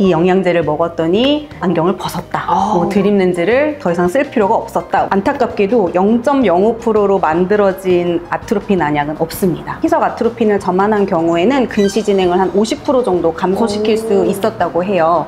이 영양제를 먹었더니 안경을 벗었다. 뭐 드립 렌즈를 더 이상 쓸 필요가 없었다. 안타깝게도 0.05%로 만들어진 아트로핀 안약은 없습니다. 희석 아트로핀을 점안한 경우에는 근시 진행을 한 50% 정도 감소시킬 수 있었다고 해요.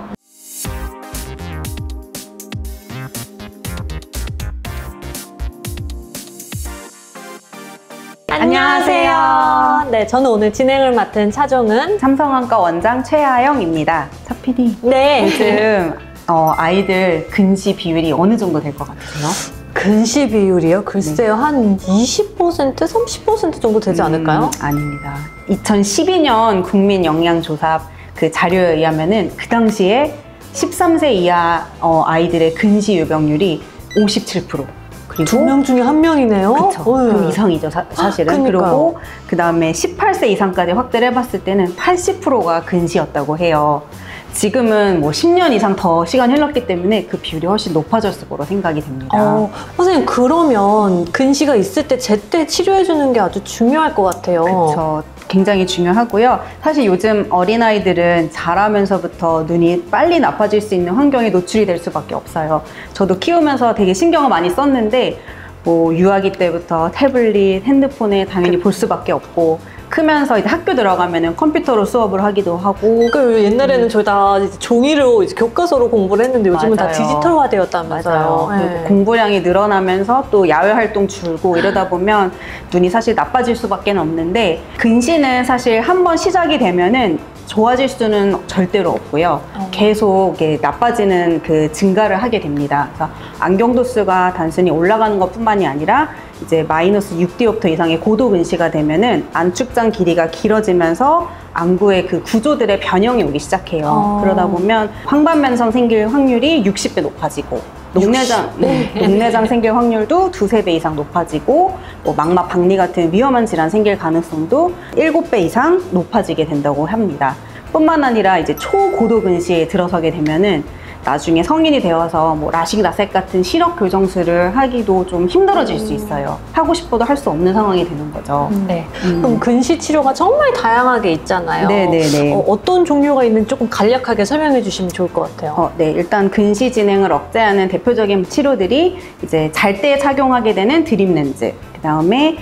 안녕하세요. 네, 저는 오늘 진행을 맡은 차종은 삼성안과 원장 최하영입니다. 차 PD. 네. 요즘 아이들 근시 비율이 어느 정도 될 것 같으세요? 근시 비율이요? 글쎄요, 네. 한 20%, 30% 정도 되지 않을까요? 아닙니다. 2012년 국민영양조사 그 자료에 의하면은 그 당시에 13세 이하 아이들의 근시 유병률이 57%. 그리고 2명 중에 1명이네요. 그렇죠. 그 이상이죠, 사실은. 그리고 그 다음에 18세 이상까지 확대를 해봤을 때는 80%가 근시였다고 해요. 지금은 뭐 10년 이상 더 시간이 흘렀기 때문에 그 비율이 훨씬 높아졌을 거로 생각이 됩니다. 선생님, 그러면 근시가 있을 때 제때 치료해주는 게 아주 중요할 것 같아요. 그렇죠. 굉장히 중요하고요. 사실 요즘 어린아이들은 자라면서부터 눈이 빨리 나빠질 수 있는 환경에 노출이 될 수밖에 없어요. 저도 키우면서 되게 신경을 많이 썼는데 뭐 유아기 때부터 태블릿, 핸드폰에 당연히 볼 수밖에 없고 크면서 이제 학교 들어가면은 컴퓨터로 수업을 하기도 하고. 그 옛날에는 저희 다 이제 종이로 이제 교과서로 공부를 했는데 요즘은 다 디지털화 되었다면서요. 네. 공부량이 늘어나면서 또 야외 활동 줄고 이러다 보면 눈이 사실 나빠질 수밖에 없는데 근시는 사실 한번 시작이 되면은 좋아질 수는 절대로 없고요. 계속 나빠지는 그 증가를 하게 됩니다. 그래서 안경 도수가 단순히 올라가는 것뿐만이 아니라 이제 마이너스 6디옵터 이상의 고도 근시가 되면은 안축장 길이가 길어지면서 안구의 그 구조들의 변형이 오기 시작해요. 그러다 보면 황반면성 생길 확률이 60배 높아지고 녹내장 생길 확률도 2~3배 이상 높아지고 뭐 망막 박리 같은 위험한 질환 생길 가능성도 7배 이상 높아지게 된다고 합니다. 뿐만 아니라 이제 초고도 근시에 들어서게 되면은 나중에 성인이 되어서 뭐 라식, 라섹 같은 시력 교정술을 하기도 좀 힘들어질 수 있어요. 하고 싶어도 할 수 없는 상황이 되는 거죠. 네. 그럼 근시 치료가 정말 다양하게 있잖아요. 네네네. 어떤 종류가 있는지 조금 간략하게 설명해 주시면 좋을 것 같아요. 네. 일단 근시 진행을 억제하는 대표적인 치료들이 이제 잘 때 착용하게 되는 드립 렌즈, 그 다음에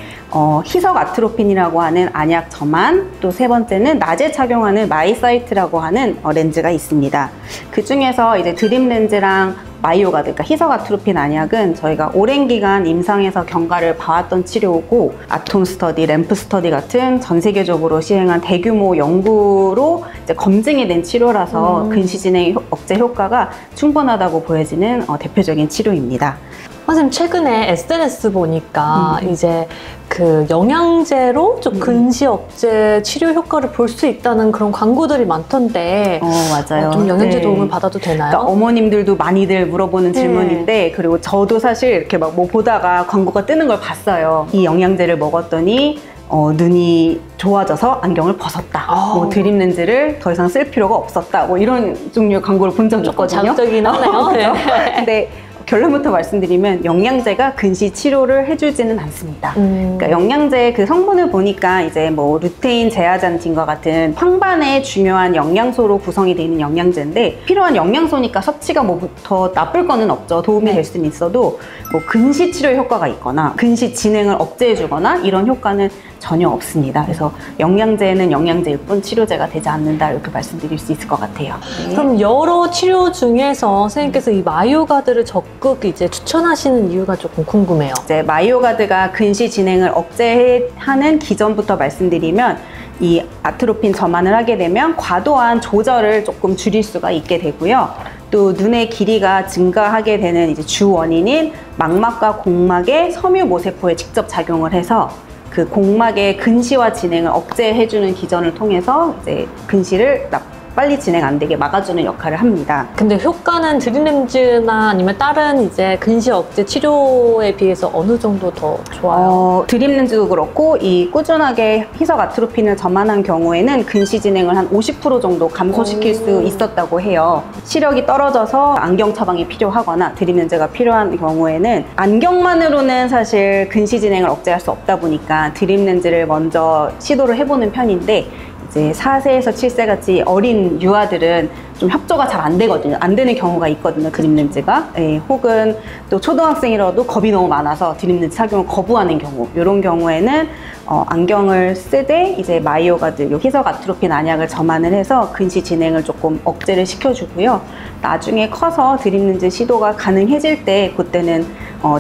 희석 아트로핀이라고 하는 안약 점안, 또 세 번째는 낮에 착용하는 마이사이트라고 하는 렌즈가 있습니다. 그 중에서 이제 드립 렌즈랑 마이오가드, 그러니까 희석 아트로핀 안약은 저희가 오랜 기간 임상에서 경과를 봐왔던 치료고 아톰 스터디, 램프 스터디 같은 전 세계적으로 시행한 대규모 연구로 이제 검증이 된 치료라서 근시 진행 억제 효과가 충분하다고 보여지는 대표적인 치료입니다. 선생님, 최근에 SNS 보니까 이제 그 영양제로 좀 근시 억제 치료 효과를 볼 수 있다는 그런 광고들이 많던데 맞아요. 좀 영양제 도움을 받아도 되나요? 그러니까 어머님들도 많이들 물어보는 질문인데 그리고 저도 사실 이렇게 막 뭐 보다가 광고가 뜨는 걸 봤어요. 이 영양제를 먹었더니 눈이 좋아져서 안경을 벗었다. 뭐 드립 렌즈를 더 이상 쓸 필요가 없었다. 뭐 이런 종류의 광고를 본 적이 있거든요. 자극적이긴 하네요. 근데 결론부터 말씀드리면 영양제가 근시 치료를 해주지는 않습니다. 그러니까 영양제 그 성분을 보니까 이제 뭐 루테인, 제아잔틴과 같은 황반의 중요한 영양소로 구성이 되어 있는 영양제인데 필요한 영양소니까 섭취가 뭐 더 나쁠 거는 없죠. 도움이 될 수는 있어도 뭐 근시 치료 효과가 있거나 근시 진행을 억제해주거나 이런 효과는 전혀 없습니다. 그래서 영양제는 영양제일 뿐 치료제가 되지 않는다 이렇게 말씀드릴 수 있을 것 같아요. 네. 그럼 여러 치료 중에서 선생님께서 이 마이오가드를 적극 이제 추천하시는 이유가 조금 궁금해요. 이제 마이오가드가 근시 진행을 억제하는 기전부터 말씀드리면 이 아트로핀 점안을 하게 되면 과도한 조절을 조금 줄일 수가 있게 되고요. 또 눈의 길이가 증가하게 되는 이제 주 원인인 망막과 공막의 섬유모세포에 직접 작용을 해서 그 공막의 근시화 진행을 억제해주는 기전을 통해서 이제 근시를 빨리 진행 안 되게 막아주는 역할을 합니다. 근데 효과는 드립렌즈나 아니면 다른 이제 근시 억제 치료에 비해서 어느 정도 더 좋아요? 드립렌즈도 그렇고 이 꾸준하게 희석 아트로핀을 점안한 경우에는 근시 진행을 한 50% 정도 감소시킬 수 있었다고 해요. 시력이 떨어져서 안경 처방이 필요하거나 드립렌즈가 필요한 경우에는 안경만으로는 사실 근시 진행을 억제할 수 없다 보니까 드립렌즈를 먼저 시도를 해보는 편인데 이제 4세에서 7세 같이 어린 유아들은 좀 협조가 잘 안 되거든요. 안 되는 경우가 있거든요, 드립렌즈가. 예, 혹은 또 초등학생이라도 겁이 너무 많아서 드립렌즈 착용을 거부하는 경우, 이런 경우에는 안경을 쓰되 이제 마이오가드, 요 희석 아트로핀 안약을 점안을 해서 근시 진행을 조금 억제를 시켜주고요. 나중에 커서 드립렌즈 시도가 가능해질 때 그때는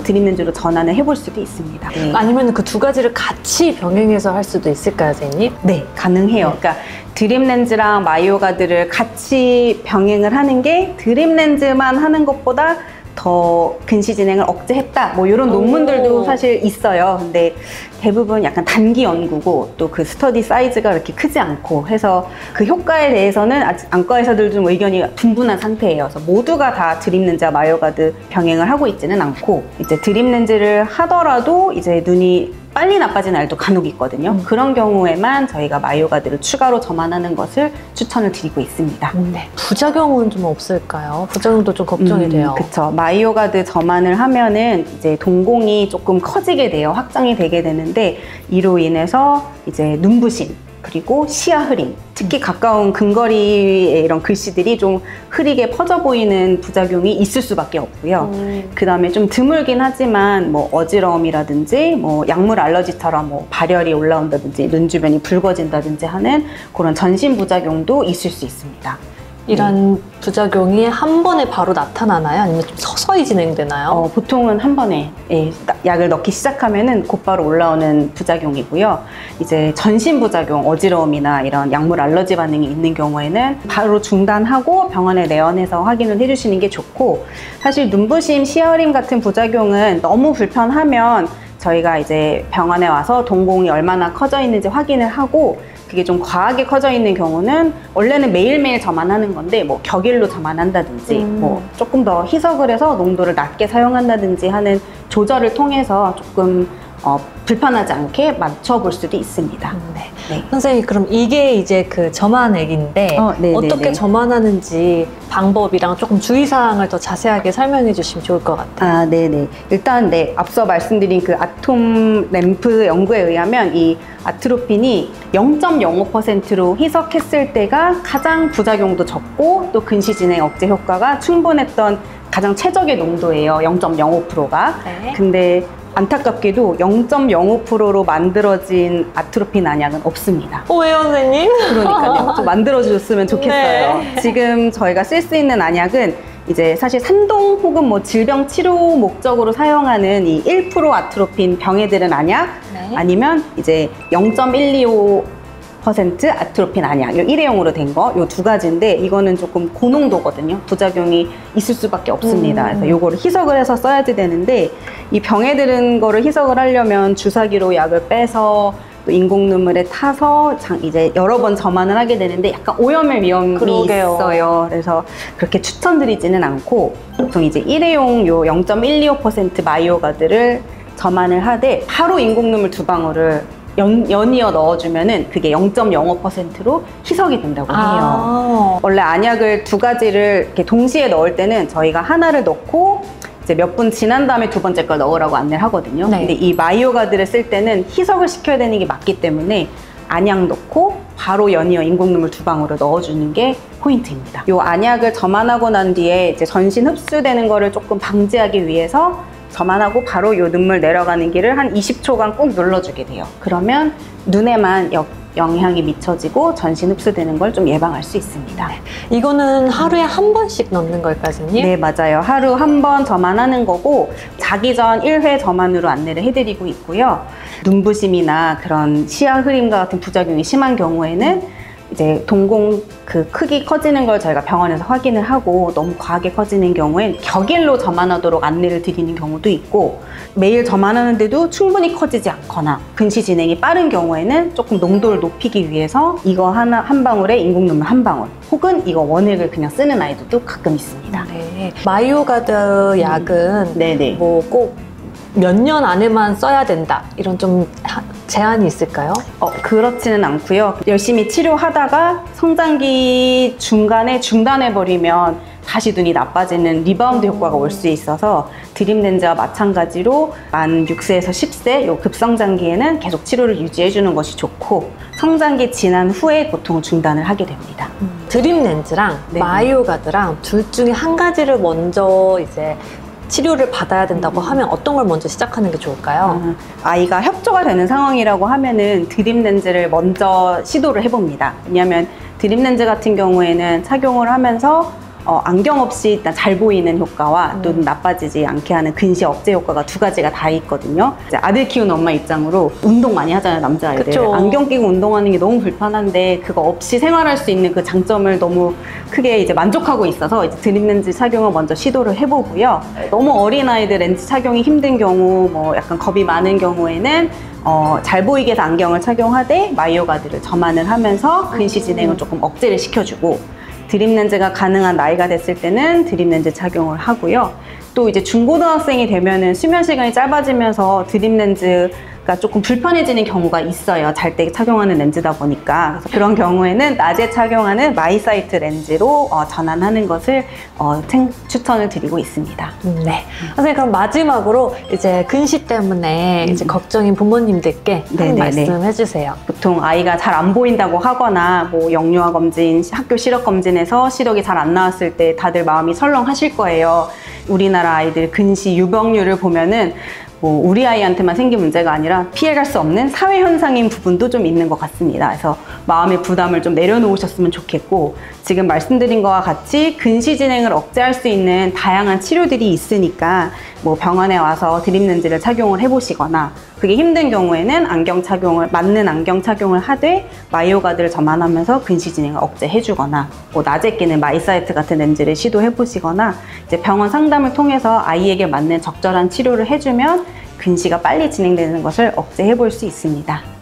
드립렌즈로 전환을 해볼 수도 있습니다. 네. 아니면 그 두 가지를 같이 병행해서 할 수도 있을까요, 선생님? 네, 가능해요. 그러니까 드립렌즈랑 마이오가드를 같이 병행을 하는 게 드립렌즈만 하는 것보다 더 근시 진행을 억제했다, 뭐 이런 논문들도 사실 있어요. 근데 대부분 약간 단기 연구고 또 그 스터디 사이즈가 그렇게 크지 않고 해서 그 효과에 대해서는 아직 안과 의사들도 좀 의견이 분분한 상태예요. 그래서 모두가 다 드립렌즈와 마이오가드 병행을 하고 있지는 않고, 이제 드립렌즈를 하더라도 이제 눈이 빨리 나빠지는 날도 간혹 있거든요. 그런 경우에만 저희가 마이오가드를 추가로 점안하는 것을 추천을 드리고 있습니다. 네. 부작용은 좀 없을까요? 부작용도 좀 걱정이 돼요. 그쵸. 마이오가드 점안을 하면은 이제 동공이 조금 커지게 돼요. 확장이 되게 되는데, 이로 인해서 이제 눈부심, 그리고 시야 흐림, 특히 가까운 근거리의 이런 글씨들이 좀 흐리게 퍼져 보이는 부작용이 있을 수밖에 없고요. 그 다음에 좀 드물긴 하지만 뭐 어지러움이라든지 뭐 약물 알러지처럼 뭐 발열이 올라온다든지 눈 주변이 붉어진다든지 하는 그런 전신 부작용도 있을 수 있습니다. 이런 부작용이 한 번에 바로 나타나나요? 아니면 좀 서서히 진행되나요? 보통은 한 번에 약을 넣기 시작하면은 곧바로 올라오는 부작용이고요. 이제 전신 부작용, 어지러움이나 이런 약물 알러지 반응이 있는 경우에는 바로 중단하고 병원에 내원해서 확인을 해주시는 게 좋고, 사실 눈부심, 시야흐림 같은 부작용은 너무 불편하면 저희가 이제 병원에 와서 동공이 얼마나 커져 있는지 확인을 하고, 그게 좀 과하게 커져 있는 경우는 원래는 매일매일 점안하는 건데 뭐 격일로 점안한다든지 뭐 조금 더 희석을 해서 농도를 낮게 사용한다든지 하는 조절을 통해서 조금 불편하지 않게 맞춰볼 수도 있습니다. 네. 네. 선생님, 그럼 이게 이제 그 점안액인데 어떻게 점안하는지 방법이랑 조금 주의사항을 더 자세하게 설명해 주시면 좋을 것 같아요. 네네. 일단 앞서 말씀드린 그 아톰 램프 연구에 의하면 이 아트로핀이 0.05%로 희석했을 때가 가장 부작용도 적고 또 근시 진행 억제 효과가 충분했던 가장 최적의 농도예요. 0.05%가. 네. 근데 안타깝게도 0.05%로 만들어진 아트로핀 안약은 없습니다. 왜요, 선생님? 그러니까요. 좀 만들어주셨으면 좋겠어요. 네. 지금 저희가 쓸 수 있는 안약은 이제 사실 산동 혹은 뭐 질병 치료 목적으로 사용하는 이 1% 아트로핀 병에 들은 안약, 네. 아니면 이제 0.125% 아트로핀 안약, 일회용으로 된 거, 요 두 가지인데 이거는 조금 고농도거든요. 부작용이 있을 수밖에 없습니다. 그래서 요거를 희석을 해서 써야지 되는데, 이 병에 들은 거를 희석을 하려면 주사기로 약을 빼서 또 인공 눈물에 타서 이제 여러 번 점안을 하게 되는데 약간 오염의 위험이 그러게요. 있어요. 그래서 그렇게 추천드리지는 않고, 보통 이제 일회용 요 0.125% 마이오가드를 점안을 하되 바로 인공 눈물 2방울을 연이어 넣어주면은 그게 0.05%로 희석이 된다고 해요. 원래 안약을 두 가지를 이렇게 동시에 넣을 때는 저희가 하나를 넣고 이제 몇 분 지난 다음에 두 번째 걸 넣으라고 안내를 하거든요. 네. 근데 이 마이오가드를 쓸 때는 희석을 시켜야 되는 게 맞기 때문에 안약 넣고 바로 연이어 인공 눈물 2방울을 넣어주는 게 포인트입니다. 이 안약을 점안하고 난 뒤에 이제 전신 흡수되는 거를 조금 방지하기 위해서 점안하고 바로 이 눈물 내려가는 길을 한 20초간 꾹 눌러주게 돼요. 그러면 눈에만 영향이 미쳐지고 전신 흡수되는 걸 좀 예방할 수 있습니다. 이거는 하루에 한 번씩 넣는 걸까요, 선생님? 네, 맞아요. 하루 한 번 점안하는 거고, 자기 전 1회 점안으로 안내를 해드리고 있고요. 눈부심이나 그런 시야 흐림과 같은 부작용이 심한 경우에는 이제 동공 그 크기 커지는 걸 저희가 병원에서 확인을 하고, 너무 과하게 커지는 경우엔 격일로 점안하도록 안내를 드리는 경우도 있고, 매일 점안하는데도 충분히 커지지 않거나 근시 진행이 빠른 경우에는 조금 농도를 높이기 위해서 이거 한 방울에 인공 눈물 한 방울, 혹은 이거 원액을 그냥 쓰는 아이들도 가끔 있습니다. 네. 마이오가드 약은 네네. 뭐 꼭 몇 년 안에만 써야 된다, 이런 좀 제한이 있을까요? 그렇지는 않고요. 열심히 치료하다가 성장기 중간에 중단해버리면 다시 눈이 나빠지는 리바운드 효과가 올 수 있어서 드립 렌즈와 마찬가지로 만 6세에서 10세 요 급성장기에는 계속 치료를 유지해 주는 것이 좋고 성장기 지난 후에 보통 중단을 하게 됩니다. 드립 렌즈랑 네. 마이오가드랑 둘 중에 한 가지를 먼저 이제 치료를 받아야 된다고 하면 어떤 걸 먼저 시작하는 게 좋을까요? 아이가 협조가 되는 상황이라고 하면은 드립 렌즈를 먼저 시도를 해봅니다. 왜냐하면 드립 렌즈 같은 경우에는 착용을 하면서 안경 없이 일단 잘 보이는 효과와 눈 나빠지지 않게 하는 근시 억제 효과가 두 가지가 다 있거든요. 이제 아들 키우는 엄마 입장으로 운동 많이 하잖아요, 남자아이들. 그쵸. 안경 끼고 운동하는 게 너무 불편한데 그거 없이 생활할 수 있는 그 장점을 너무 크게 이제 만족하고 있어서 이제 드립 렌즈 착용을 먼저 시도를 해보고요. 너무 어린 아이들 렌즈 착용이 힘든 경우, 뭐 약간 겁이 많은 경우에는 잘 보이게 해서 안경을 착용하되 마이오가드를 점안을 하면서 근시 진행을 조금 억제를 시켜주고 드립 렌즈가 가능한 나이가 됐을 때는 드립 렌즈 착용을 하고요. 또 이제 중고등학생이 되면은 수면 시간이 짧아지면서 드립 렌즈가 조금 불편해지는 경우가 있어요. 잘 때 착용하는 렌즈다 보니까. 그래서 그런 경우에는 낮에 착용하는 마이사이트 렌즈로 전환하는 것을 추천을 드리고 있습니다. 네. 선생님, 그럼 마지막으로 이제 근시 때문에 이제 걱정인 부모님들께 한 네네네. 말씀 해주세요. 보통 아이가 잘 안 보인다고 하거나 뭐 영유아 검진, 학교 시력 검진에서 시력이 잘 안 나왔을 때 다들 마음이 설렁하실 거예요. 우리나라 아이들 근시 유병률을 보면은 뭐 우리 아이한테만 생긴 문제가 아니라 피해갈 수 없는 사회 현상인 부분도 좀 있는 것 같습니다. 그래서 마음의 부담을 좀 내려놓으셨으면 좋겠고 지금 말씀드린 것과 같이 근시 진행을 억제할 수 있는 다양한 치료들이 있으니까 뭐 병원에 와서 드립 렌즈를 착용을 해보시거나 그게 힘든 경우에는 맞는 안경 착용을 하되 마이오가드를 점안하면서 근시 진행을 억제해주거나 뭐 낮에 끼는 마이사이트 같은 렌즈를 시도해보시거나 이제 병원 상담을 통해서 아이에게 맞는 적절한 치료를 해주면 근시가 빨리 진행되는 것을 억제해볼 수 있습니다.